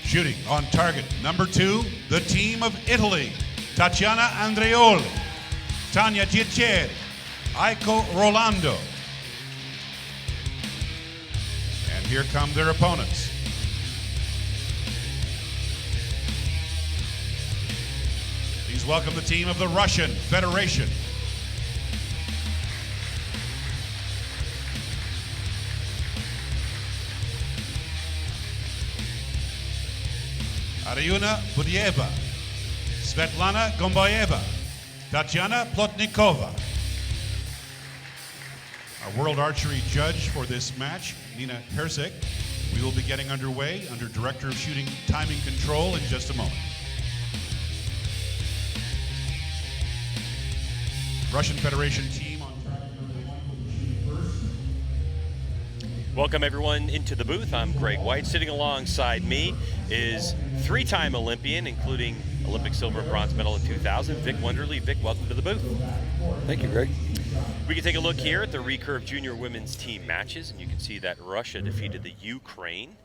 Shooting on target, number 2, the team of Italy. Tatiana Andreoli, Tania Giacchieri, Aiko Rolando. And here come their opponents. Please welcome the team of the Russian Federation. Aryuna Budieva, Svetlana Gomboyeva, Tatiana Plotnikova. Our world archery judge for this match, Nina Hersek. We will be getting underway under Director of Shooting Timing Control in just a moment. Russian Federation team on track number 1 will be shooting first. Welcome everyone into the booth. I'm Greg White. Sitting alongside me is three-time Olympian, including Olympic silver and bronze medal in 2000, Vic Wonderly. Vic, welcome to the booth. Thank you, Greg. We can take a look here at the recurve junior women's team matches, and you can see that Russia defeated the Ukraine,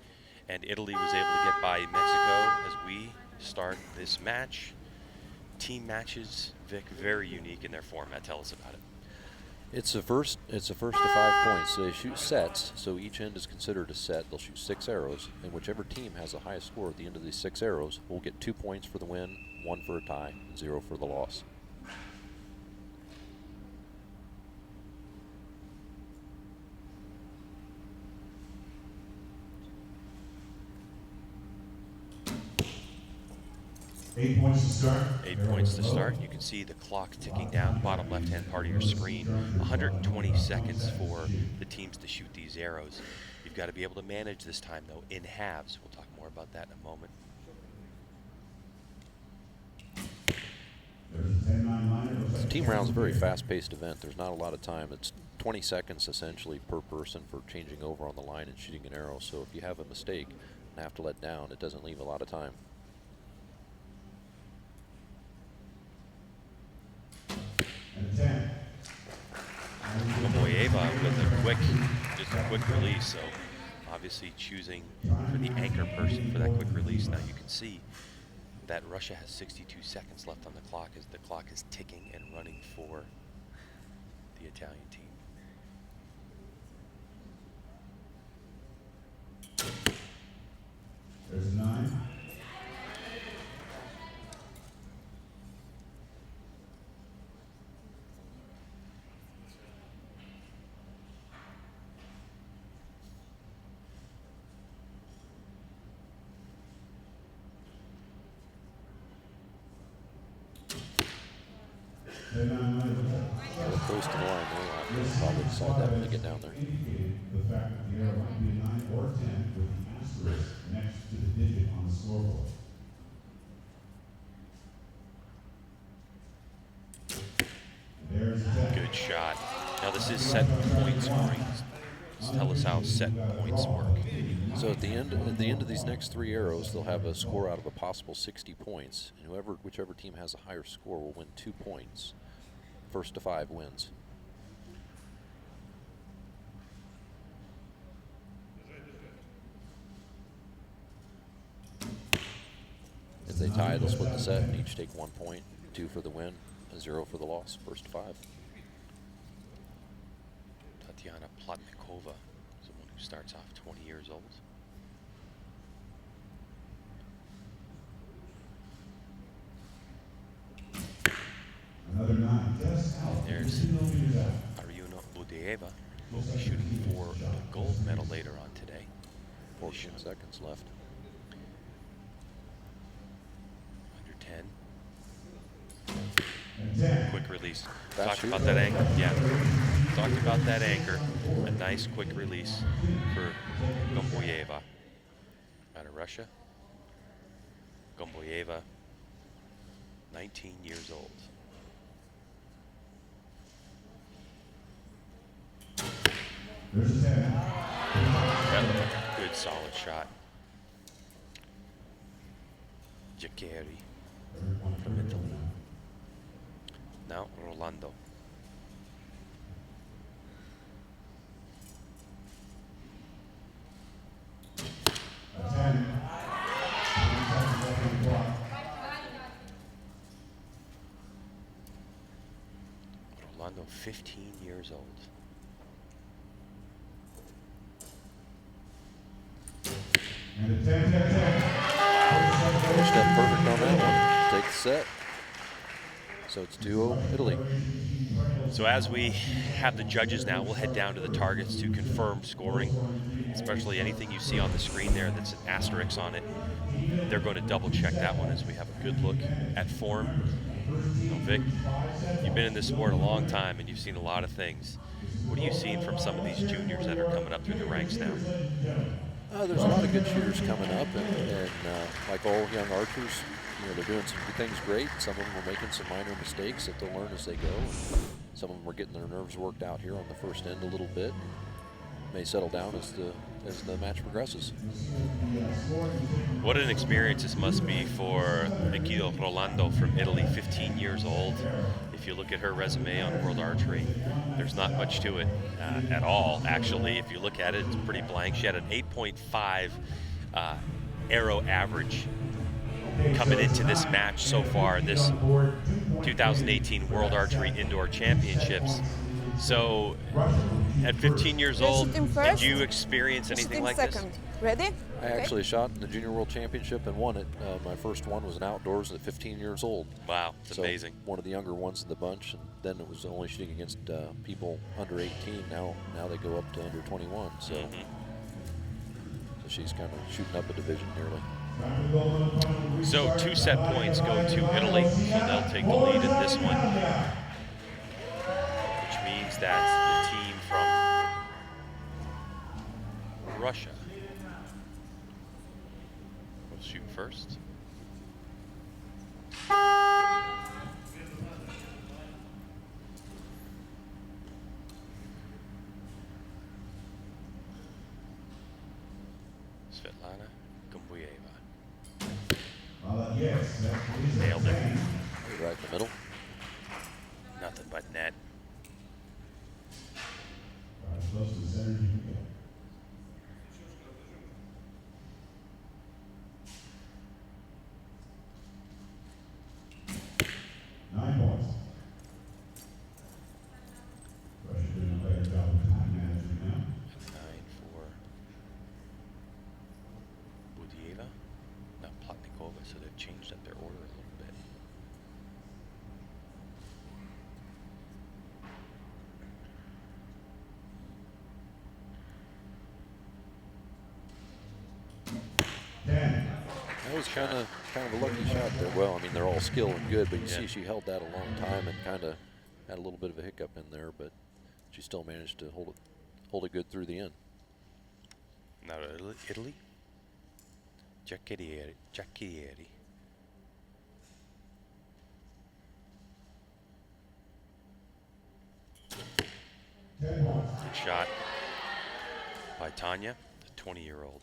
and Italy was able to get by Mexico as we start this match. Team matches, Vic, very unique in their format. Tell us about it. It's a first to 5 points. They shoot sets, so each end is considered a set. They'll shoot 6 arrows, and whichever team has the highest score at the end of these 6 arrows will get 2 points for the win, 1 for a tie, and 0 for the loss. Eight points to start. 8 points to start. You can see the clock ticking down, bottom left-hand part of your screen. 120 seconds for the teams to shoot these arrows. You've got to be able to manage this time, though, in halves. We'll talk more about that in a moment. The team round's a very fast-paced event. There's not a lot of time. It's 20 seconds, essentially, per person for changing over on the line and shooting an arrow. So if you have a mistake and have to let down, it doesn't leave a lot of time. Gomboyeva with just a quick release, so obviously choosing for the anchor person for that quick release. Now you can see that Russia has 62 seconds left on the clock as the clock is ticking and running for the Italian team. There's 9. We're close to the line. We'll probably decide that when they get down there. The fact that the arrow might be a 9 or 10 with the asterisk next to the digit on the scoreboard. There's 10. Good shot. Now this is set point scoring. Tell us how set points work. So at the end of these next 3 arrows, they'll have a score out of a possible 60 points, and whichever team has a higher score will win 2 points. First to 5 wins. If they tie, they'll split the set and each take 1 point, 2 for the win, and 0 for the loss. First to 5. Tatiana Plotnikova is the one who starts off 20 years old. Another 9. There's Aryuna Budieva, who will be shooting for a gold medal later on today. 14 seconds left. Under 10. Quick release. Talked about that anchor. Yeah. Talked about that anchor. A nice quick release for Gomboyeva. Out of Russia. Gomboyeva, 19 years old. There's a 10. Yep. Good solid shot. Giacchieri from Italy. Now Rolando. Mexico, 15 years old. Finished up perfect on that one. Take the set. So it's 2-0 Italy. So as we have the judges now, we'll head down to the targets to confirm scoring, especially anything you see on the screen there that's an asterisk on it. They're going to double check that one as we have a good look at form. So Vic, you've been in this sport a long time and you've seen a lot of things. What are you seeing from some of these juniors that are coming up through the ranks now? There's a lot of good shooters coming up, and like all young archers, they're doing some things great. Some of them are making some minor mistakes that they'll learn as they go. Some of them are getting their nerves worked out here on the first end a little bit. May settle down as the match progresses. What an experience this must be for Guido Rolando from Italy, 15 years old. If you look at her resume on World Archery, there's not much to it at all. Actually, if you look at it, it's pretty blank. She had an 8.5 arrow average coming into this match so far, this 2018 World Archery Indoor Championships. So, at 15 years old, did you experience anything like this? Ready? I actually shot in the Junior World Championship and won it. My first one was an outdoors at 15 years old. Wow, it's amazing. One of the younger ones in the bunch, and then it was only shooting against people under 18. Now they go up to under 21. So, so she's kind of shooting up a division nearly. So 2 set points go to Italy, so they'll take the lead in this one, which means that the team from Russia will shoot first. Svetlana Gumbuyeva. Nailed it. Right in the middle. Nothing but net. So they've changed up their order a little bit. That was kind of a lucky shot there. Well, I mean, they're all skilled and good, but you see she held that a long time and kind of had a little bit of a hiccup in there, but she still managed to hold it good through the end. Now Italy. Giacchieri. Good shot by Tanya, the 20-year-old.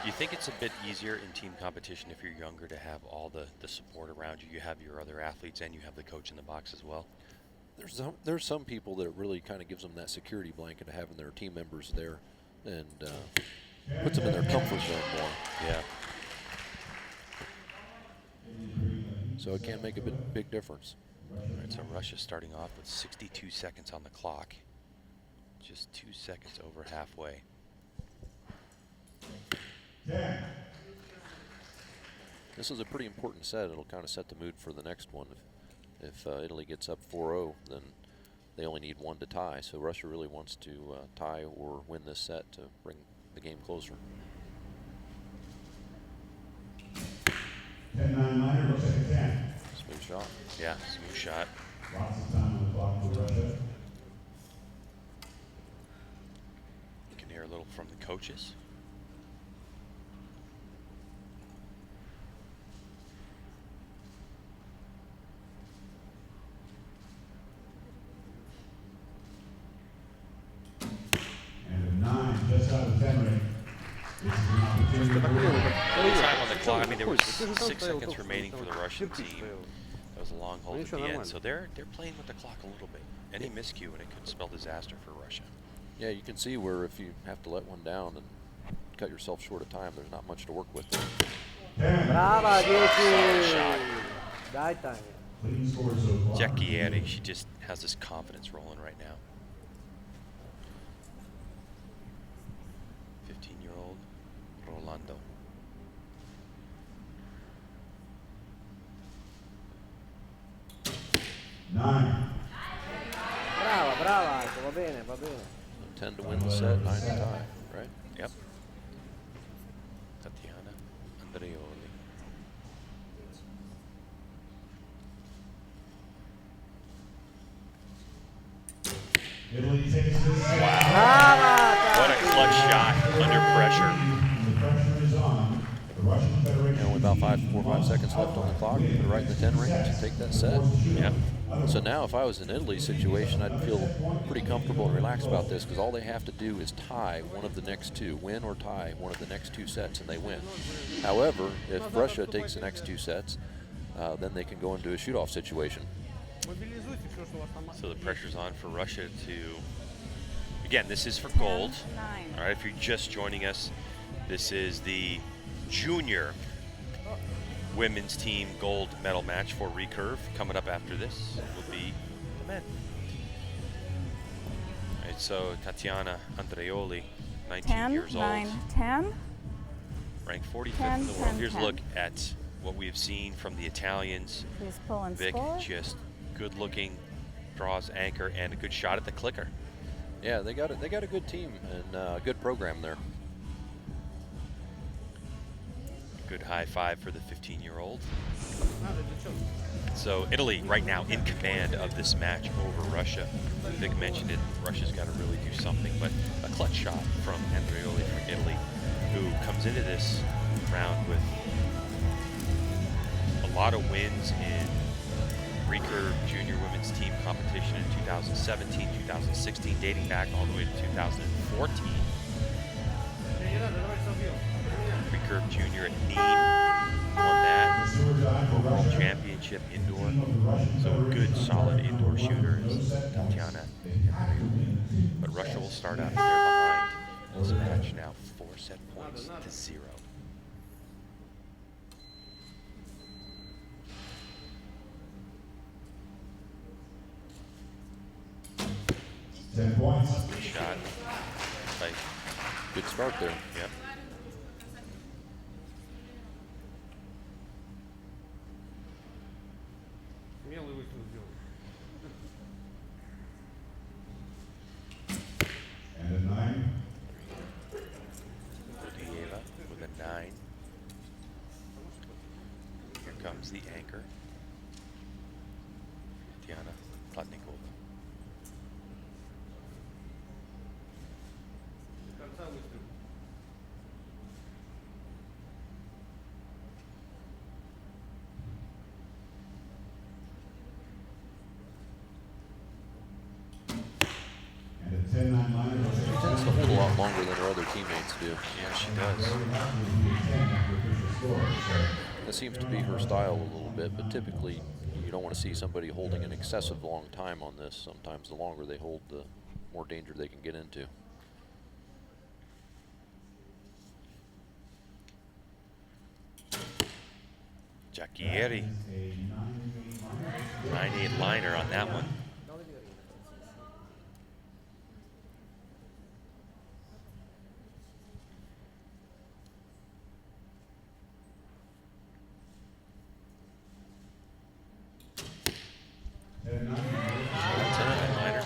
Do you think it's a bit easier in team competition if you're younger to have all the support around you? You have your other athletes and you have the coach in the box as well? There's some people that it really kind of gives them that security blanket of having their team members there and puts them in their comfort zone more. Yeah. So it can make a big difference. All right, so Russia's starting off with 62 seconds on the clock. Just 2 seconds over halfway. This is a pretty important set. It'll kind of set the mood for the next one. If Italy gets up 4-0, then they only need one to tie. So Russia really wants to tie or win this set to bring the game closer. 10-9 looks like a 10. Smooth shot. Yeah, smooth shot. Lots of time on the clock for Russia. You can hear a little from the coaches. Just out of 10 ring. This is an opportunity. Time on the clock. I mean, there was 6 seconds remaining for the Russian team. was a long hold at the end. So they're playing with the clock a little bit. Any miscue and it could spell disaster for Russia. Yeah, you can see where if you have to let one down and cut yourself short of time, there's not much to work with there. Brava, 10. Shot. Dai, Tanya. Clean score so far. Jackie, she just has this confidence rolling right now. 15-year-old Rolando. Nine. Brava, brava, va bene, va bene. 10 to win the set, 9 to tie, right? Yep. Tatiana Andreoli. Italy takes this set. Brava, What a clutch shot under pressure. The pressure is on. The Russian Federation. And with about 4 or 5 seconds left on the clock, put it right in the 10 range and take that set. Yep. So now if I was in Italy's situation, I'd feel pretty comfortable and relaxed about this because all they have to do is tie one of the next two, win or tie one of the next 2 sets, and they win. However, if Russia takes the next 2 sets, then they can go into a shoot-off situation. So the pressure's on for Russia to, again, this is for gold. All right, if you're just joining us, this is the junior women's team gold medal match for recurve. Coming up after this will be the men. All right, so Tatiana Andreoli, 19 10, years 9, old, 10. ranked 45th 10, in the world. 10, Here's a 10. look at what we've seen from the Italians. Please pull and Vic, score. just good looking, draws anchor, and a good shot at the clicker. Yeah, they got a good team and a good program there. Good high five for the 15-year-old. So Italy right now in command of this match over Russia. Vic mentioned it, Russia's got to really do something, but a clutch shot from Andreoli from Italy, who comes into this round with a lot of wins in recurve junior women's team competition in 2017, 2016, dating back all the way to 2014. Recurve junior at Nîmes, won that world championship indoor. So a good, solid indoor shooter is Tatiana. But Russia will start out if they're behind. This match now 4 set points to 0. Ten points. Good shot. By, Good start there. yep. And a 9. Odieva with a 9. Here comes the anchor, Tatiana Platnikova. And a 10-9 liner. She tends to hold a lot longer than her other teammates do. Yeah, she does. That seems to be her style a little bit, but typically you don't want to see somebody holding an excessive long time on this. Sometimes the longer they hold, the more danger they can get into. Jacquieri, 9-8 liner on that one. That's a 9 liner.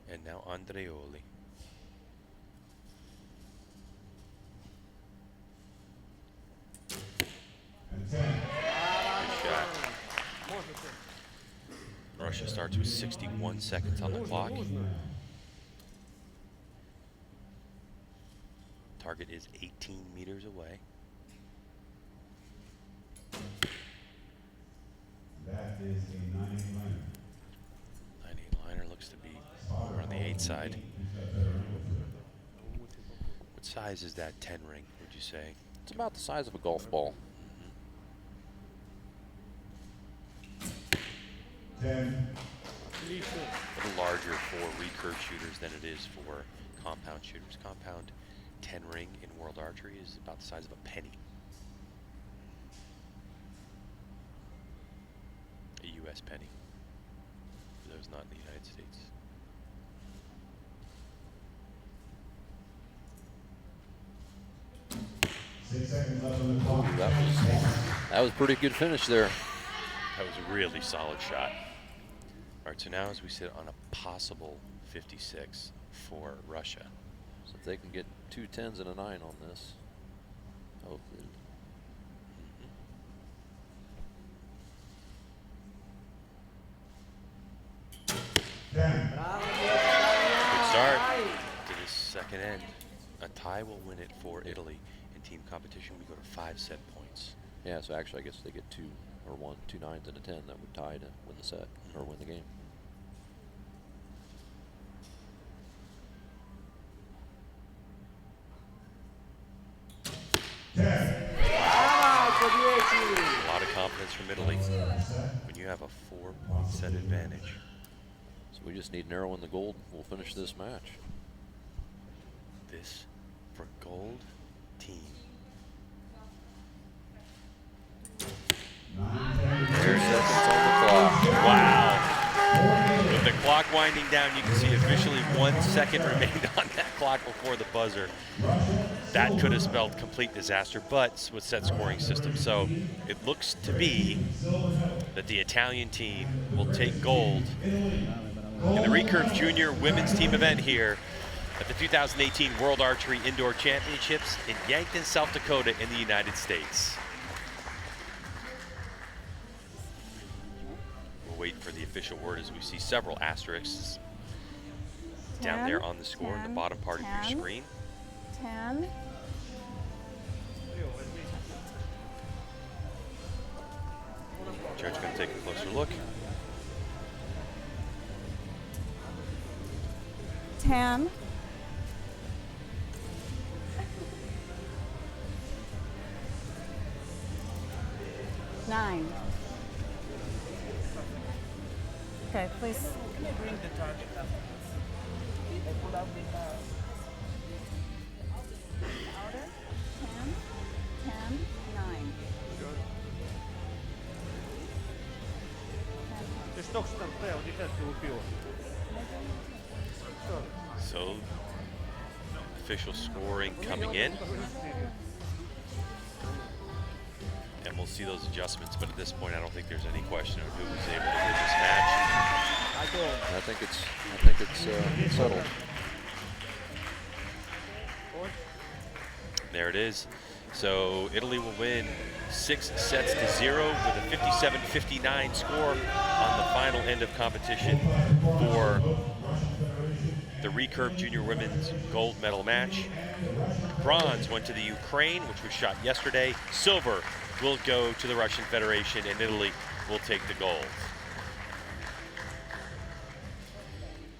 And now Andreoli. And 10. Good shot. Russia starts with 61 seconds on the clock. Target is 18 meters away. That is a 9-8 liner. 9-8 liner looks to be over on the 8 side. What size is that 10 ring, would you say? It's about the size of a golf ball. 10. A little larger for recurve shooters than it is for compound shooters. Compound 10 ring in World Archery is about the size of a penny. A U.S. penny. For those not in the United States. Six seconds left on the clock. Ooh, that was a pretty good finish there. That was a really solid shot. All right, so now as we sit on a possible 56 for Russia. So if they can get 2 10s and a 9 on this, hopefully. 10. Good start to this second end. A tie will win it for Italy. In team competition, we go to 5 set points. Yeah, so actually I guess they get 2 9s and a 10, that would tie to win the set or win the game. A lot of confidence from Italy when you have a 4-point set advantage. So we just need narrow in the gold. We'll finish this match. This for gold team. There's seconds on the clock. Wow. With the clock winding down, you can see officially 1 second remained on that clock before the buzzer. That could have spelled complete disaster, but with set scoring system. So it looks to be that the Italian team will take gold in the recurve junior women's team event here at the 2018 World Archery Indoor Championships in Yankton, South Dakota in the United States. We'll wait for the official word as we see several asterisks down there on the score in the bottom part of your screen. 10. Judge going to take a closer look. 10. 9. Okay, please. Outer. 10, 10, 9. So, official scoring coming in. And we'll see those adjustments, but at this point I don't think there's any question of who was able to win this match. I think it's settled. There it is. So Italy will win 6 sets to 0 with a 57-59 score on the final end of competition for the recurve junior women's gold medal match. Bronze went to the Ukraine, which was shot yesterday. Silver will go to the Russian Federation, and Italy will take the gold.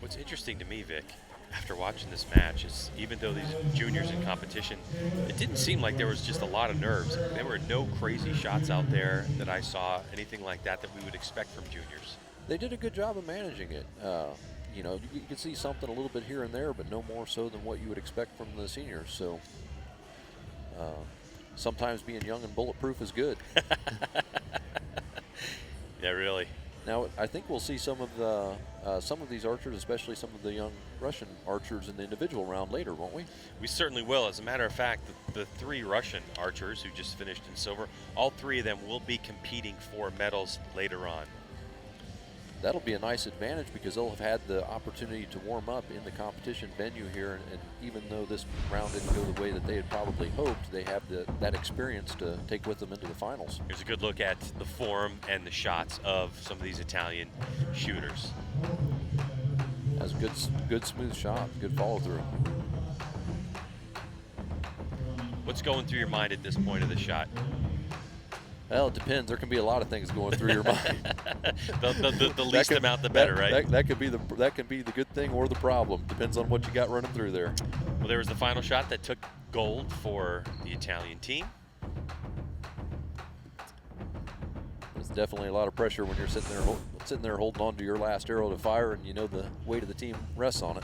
What's interesting to me, Vic, after watching this match is even though these juniors in competition, it didn't seem like there was just a lot of nerves. There were no crazy shots out there that I saw, anything like that we would expect from juniors. They did a good job of managing it. You know, you could see something a little bit here and there, but no more so than what you would expect from the seniors. So sometimes being young and bulletproof is good. Yeah, really. Now, I think we'll see some of these archers, especially some of the young Russian archers in the individual round later, won't we? We certainly will. As a matter of fact, the 3 Russian archers who just finished in silver, all 3 of them will be competing for medals later on. That'll be a nice advantage because they'll have had the opportunity to warm up in the competition venue here, and even though this round didn't go the way that they had probably hoped, they have that experience to take with them into the finals. Here's a good look at the form and the shots of some of these Italian shooters. That's a good smooth shot, good follow through. What's going through your mind at this point of the shot? Well, it depends. There can be a lot of things going through your mind. the least amount, the better, right? That could be the good thing or the problem. Depends on what you got running through there. Well, there was the final shot that took gold for the Italian team. It's definitely a lot of pressure when you're sitting there holding on to your last arrow to fire, and you know the weight of the team rests on it.